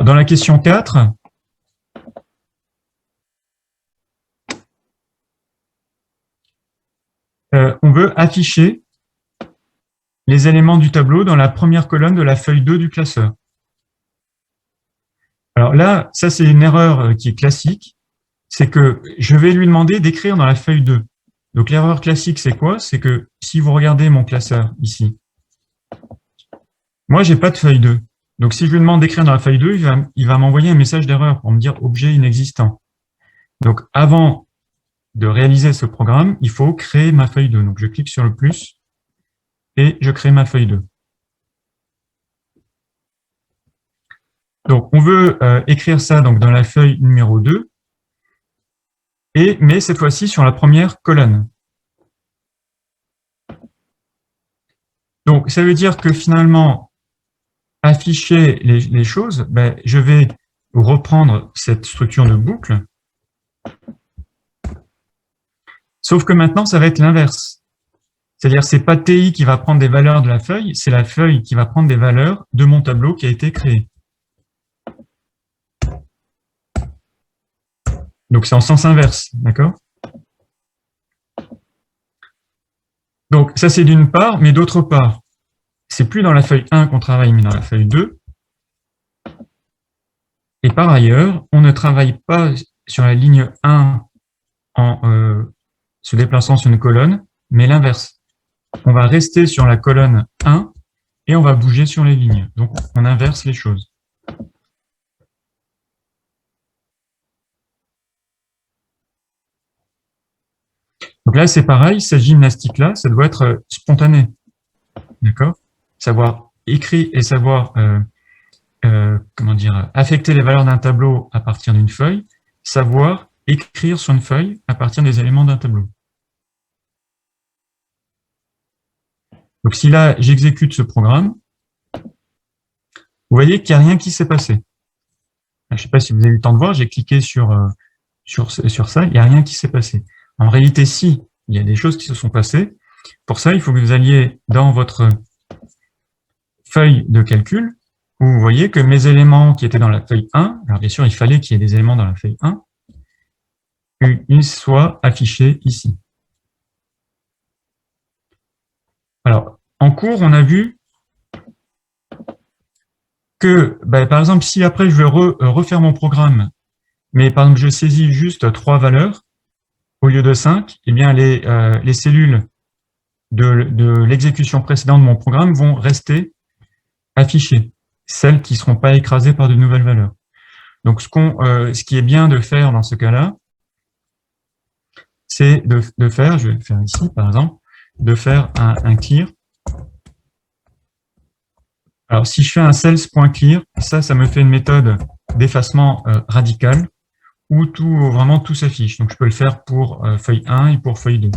Alors, dans la question 4, on veut afficher les éléments du tableau dans la première colonne de la feuille 2 du classeur. Alors là, ça c'est une erreur qui est classique, c'est que je vais lui demander d'écrire dans la feuille 2. Donc l'erreur classique, c'est quoi? C'est que si vous regardez mon classeur ici, moi j'ai pas de feuille 2. Donc si je lui demande d'écrire dans la feuille 2, il va m'envoyer un message d'erreur pour me dire objet inexistant. Donc avant de réaliser ce programme, il faut créer ma feuille 2. Donc je clique sur le plus et je crée ma feuille 2. Donc on veut écrire ça donc dans la feuille numéro 2, mais cette fois-ci sur la première colonne. Donc ça veut dire que finalement, afficher les choses, je vais reprendre cette structure de boucle, sauf que maintenant ça va être l'inverse. C'est-à-dire c'est pas TI qui va prendre des valeurs de la feuille, c'est la feuille qui va prendre des valeurs de mon tableau qui a été créé. Donc c'est en sens inverse, d'accord? Donc ça c'est d'une part, mais d'autre part, c'est plus dans la feuille 1 qu'on travaille, mais dans la feuille 2. Et par ailleurs, on ne travaille pas sur la ligne 1 en se déplaçant sur une colonne, mais l'inverse. On va rester sur la colonne 1 et on va bouger sur les lignes. Donc on inverse les choses. Donc là, c'est pareil, cette gymnastique-là, ça doit être spontané. D'accord? Savoir écrire et savoir affecter les valeurs d'un tableau à partir d'une feuille, savoir écrire sur une feuille à partir des éléments d'un tableau. Donc si là, j'exécute ce programme, vous voyez qu'il n'y a rien qui s'est passé. Je ne sais pas si vous avez eu le temps de voir, j'ai cliqué sur ça, il n'y a rien qui s'est passé. En réalité, si, il y a des choses qui se sont passées. Pour ça, il faut que vous alliez dans votre feuille de calcul, où vous voyez que mes éléments qui étaient dans la feuille 1, alors bien sûr, il fallait qu'il y ait des éléments dans la feuille 1, ils soient affichés ici. Alors, en cours, on a vu que, par exemple, si après je veux refaire mon programme, mais par exemple, je saisis juste 3 valeurs, au lieu de 5, eh bien les cellules de l'exécution précédente de mon programme vont rester affichées, celles qui ne seront pas écrasées par de nouvelles valeurs. Donc, ce qui est bien de faire dans ce cas-là, c'est de faire, je vais le faire ici par exemple, de faire un clear. Alors, si je fais un cells.clear, ça me fait une méthode d'effacement radical, où vraiment tout s'affiche. Donc, je peux le faire pour feuille 1 et pour feuille 2.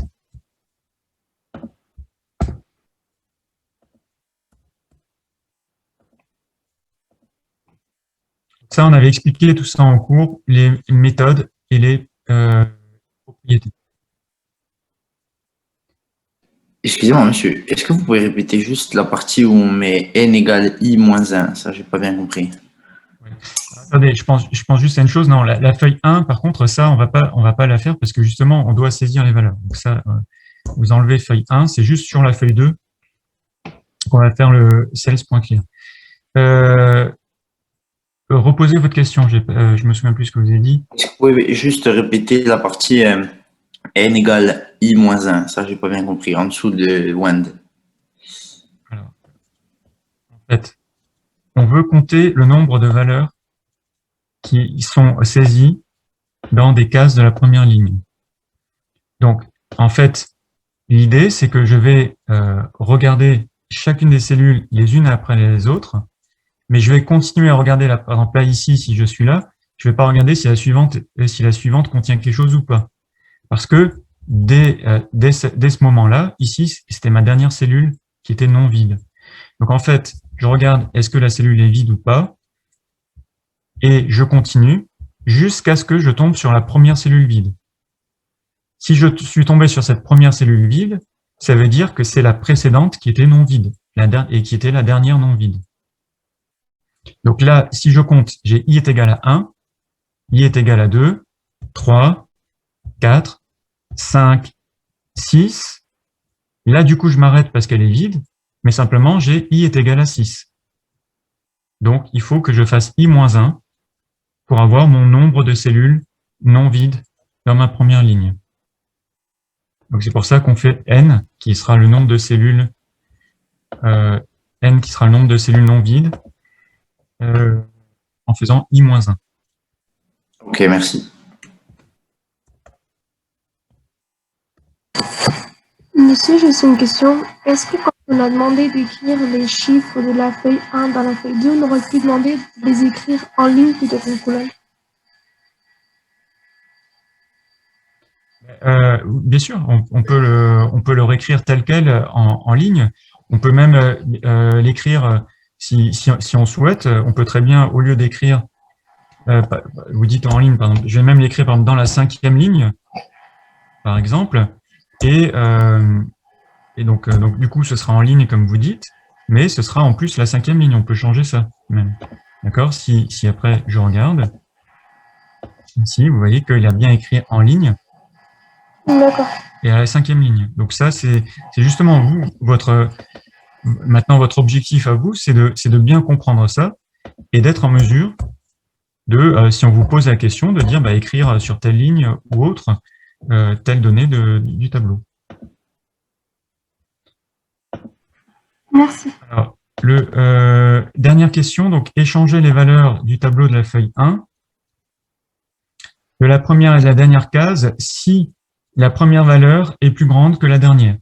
Ça, on avait expliqué tout ça en cours, les méthodes et les propriétés. Excusez-moi, monsieur, est-ce que vous pouvez répéter juste la partie où on met n égale i moins 1? Ça, j'ai pas bien compris. Ouais. Attendez, je pense juste à une chose. Non, la feuille 1, par contre, ça, on va pas la faire parce que justement, on doit saisir les valeurs. Donc ça, vous enlevez feuille 1, c'est juste sur la feuille 2 qu'on va faire le cells.clear. Reposez votre question, je me souviens plus ce que vous avez dit. Est-ce que vous pouvez juste répéter la partie n égale i moins 1? Ça, j'ai pas bien compris, en dessous de wand. Alors, en fait, on veut compter le nombre de valeurs qui sont saisies dans des cases de la première ligne. Donc, en fait, l'idée, c'est que je vais regarder chacune des cellules les unes après les autres, mais je vais continuer à regarder, par exemple là, ici, si je suis là, je ne vais pas regarder si la suivante contient quelque chose ou pas. Parce que dès ce moment-là, ici, c'était ma dernière cellule qui était non vide. Donc, en fait, je regarde est-ce que la cellule est vide ou pas, et je continue jusqu'à ce que je tombe sur la première cellule vide. Si je suis tombé sur cette première cellule vide, ça veut dire que c'est la précédente qui était non vide, et qui était la dernière non vide. Donc là, si je compte, j'ai I est égal à 1, I est égal à 2, 3, 4, 5, 6. Là, du coup, je m'arrête parce qu'elle est vide, mais simplement, j'ai I est égal à 6. Donc, il faut que je fasse I moins 1 pour avoir mon nombre de cellules non vides dans ma première ligne. Donc, c'est pour ça qu'on fait N, qui sera le nombre de cellules, N qui sera le nombre de cellules non vides, en faisant I moins 1. Ok, merci. Monsieur, j'ai aussi une question. Est-ce que quand on a demandé d'écrire les chiffres de la feuille 1 dans la feuille 2, on aurait pu demander de les écrire en ligne plutôt qu'en colonne? Bien sûr, on peut le réécrire tel quel en ligne. On peut même l'écrire, si on souhaite, on peut très bien, au lieu d'écrire, vous dites en ligne, par exemple, je vais même l'écrire dans la 5e ligne, par exemple, et donc, du coup, ce sera en ligne, comme vous dites, mais ce sera en plus la 5e ligne. On peut changer ça, même. D'accord? Si après, je regarde, ici, vous voyez qu'il a bien écrit en ligne. D'accord. Et à la 5e ligne. Donc ça, c'est justement vous, maintenant votre objectif à vous, c'est de bien comprendre ça et d'être en mesure de, si on vous pose la question, de dire écrire sur telle ligne ou autre telle donnée du tableau. Merci. Alors, dernière question, donc échanger les valeurs du tableau de la feuille 1 de la première et de la dernière case si la première valeur est plus grande que la dernière.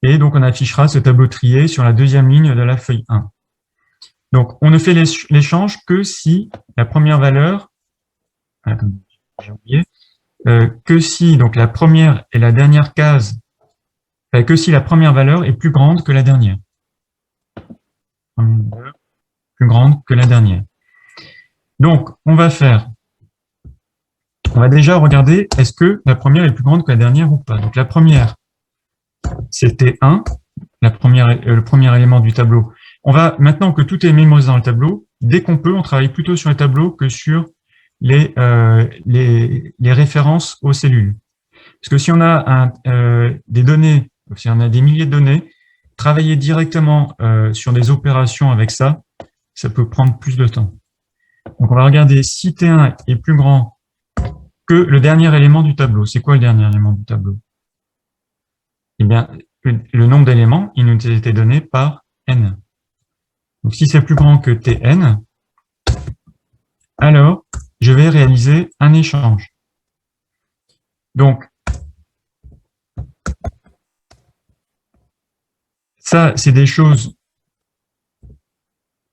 Et donc, on affichera ce tableau trié sur la 2e ligne de la feuille 1. Donc, on ne fait l'échange que si la première valeur, j'ai oublié, que si donc la première et la dernière case, que si la première valeur est plus grande que la dernière. Plus grande que la dernière. Donc, on va déjà regarder est-ce que la première est plus grande que la dernière ou pas. Donc, la première, c'était 1, le premier élément du tableau. On va, maintenant que tout est mémorisé dans le tableau, dès qu'on peut, on travaille plutôt sur les tableaux que sur les références aux cellules. Parce que si on a des données, si on a des milliers de données, travailler directement sur des opérations avec ça, ça peut prendre plus de temps. Donc, on va regarder si T1 est plus grand que le dernier élément du tableau. C'est quoi le dernier élément du tableau? Eh bien, le nombre d'éléments, il nous a été donné par n. Donc, si c'est plus grand que Tn, alors je vais réaliser un échange. Donc, ça, c'est des choses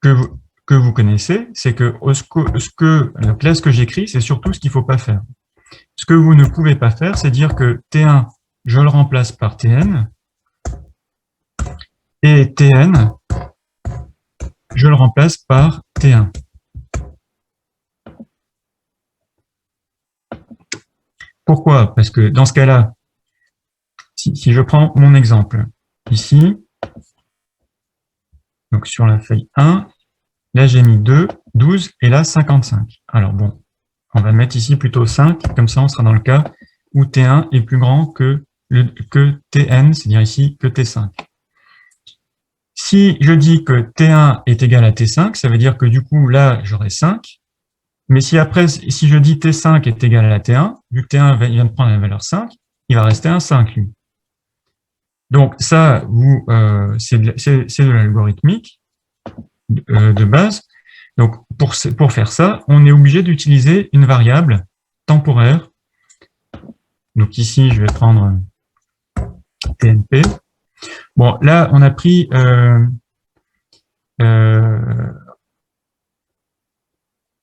que vous connaissez, c'est que donc là, ce que j'écris, c'est surtout ce qu'il ne faut pas faire. Ce que vous ne pouvez pas faire, c'est dire que T1, je le remplace par Tn, et Tn, je le remplace par T1. Pourquoi? Parce que dans ce cas-là, si je prends mon exemple, ici, donc sur la feuille 1, là j'ai mis 2, 12 et là 55. Alors bon, on va mettre ici plutôt 5, comme ça on sera dans le cas où T1 est plus grand que Tn, c'est-à-dire ici que T5. Si je dis que T1 est égal à T5, ça veut dire que du coup là j'aurai 5, mais si je dis T5 est égal à T1, vu que T1 vient de prendre la valeur 5, il va rester un 5 lui. Donc ça, c'est de l'algorithmique de base. Donc pour faire ça, on est obligé d'utiliser une variable temporaire. Donc ici, je vais prendre TNP. Bon, là, on a pris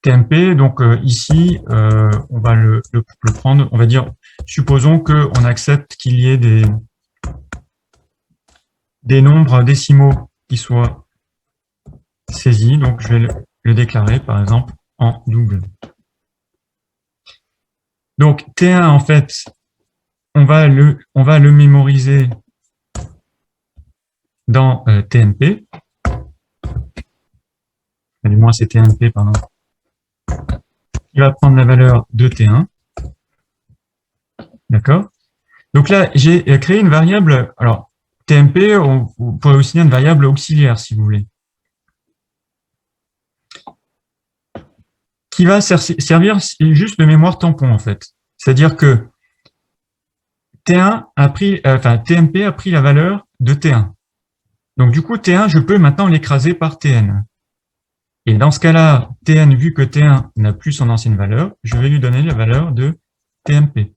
TMP. Donc ici, on va le prendre. On va dire, supposons qu'on accepte qu'il y ait des nombres décimaux qui soient saisis. Donc je vais le déclarer, par exemple, en double. Donc T1, en fait, on va le mémoriser dans TMP. du moins c'est TMP, pardon, qui va prendre la valeur de T1. D'accord? Donc là, j'ai créé une variable, alors TMP, vous pourrez aussi dire une variable auxiliaire si vous voulez, qui va servir juste de mémoire tampon en fait. C'est-à-dire que T1 a pris, TMP a pris la valeur de T1. Donc du coup, T1, je peux maintenant l'écraser par Tn. Et dans ce cas-là, Tn, vu que T1 n'a plus son ancienne valeur, je vais lui donner la valeur de TMP.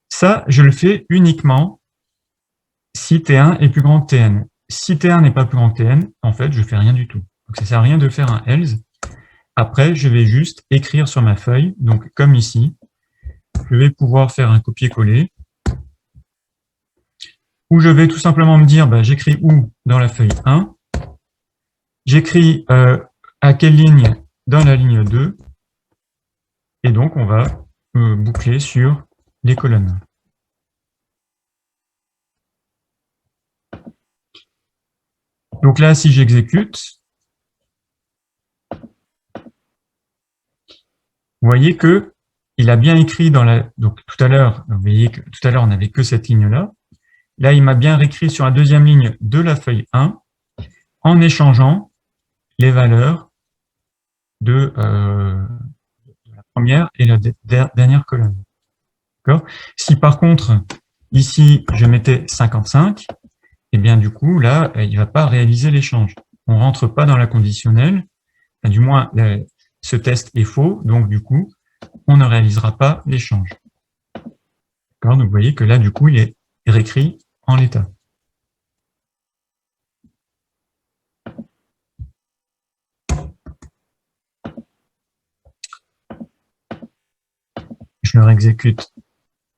Ça, je le fais uniquement si T1 est plus grand que Tn. Si T1 n'est pas plus grand que Tn, en fait, je ne fais rien du tout. Donc ça ne sert à rien de faire un else. Après, je vais juste écrire sur ma feuille, donc comme ici, je vais pouvoir faire un copier-coller, où je vais tout simplement me dire, j'écris où dans la feuille 1, j'écris à quelle ligne dans la ligne 2, et donc on va boucler sur les colonnes. Donc là, si j'exécute, vous voyez que il a bien écrit dans la. Donc tout à l'heure, vous voyez que tout à l'heure on n'avait que cette ligne-là. Là, il m'a bien réécrit sur la deuxième ligne de la feuille 1 en échangeant les valeurs de la première et la dernière colonne. Si par contre, ici, je mettais 55, et bien du coup, là, il ne va pas réaliser l'échange. On ne rentre pas dans la conditionnelle, du moins, ce test est faux, donc du coup, on ne réalisera pas l'échange. Donc vous voyez que là, du coup, il est réécrit en l'état. Je le réexécute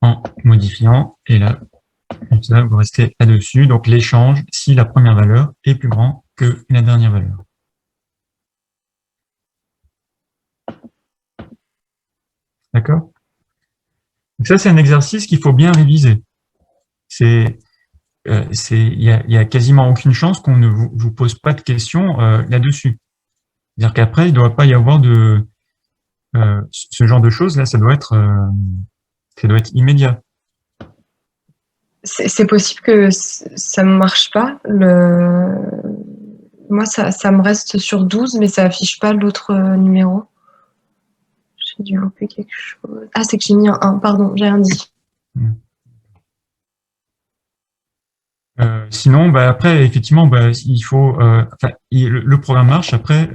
en modifiant, et là, comme ça, vous restez là-dessus. Donc l'échange, si la première valeur est plus grande que la dernière valeur. D'accord? Donc ça, c'est un exercice qu'il faut bien réviser. Il y a quasiment aucune chance qu'on ne vous pose pas de questions là-dessus. C'est-à-dire qu'après, il ne doit pas y avoir de ce genre de choses. Là, ça doit être immédiat. C'est possible que ça ne marche pas. Moi, ça me reste sur 12, mais ça affiche pas l'autre numéro. J'ai dû louper quelque chose. Ah, c'est que j'ai mis un 1, pardon, j'ai rien dit. Sinon, après, effectivement, il faut. Le programme marche. Après,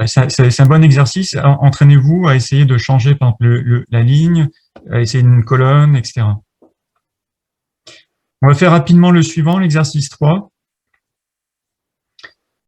c'est un bon exercice. Entraînez-vous à essayer de changer, par exemple, la ligne, à essayer une colonne, etc. On va faire rapidement le suivant, l'exercice 3.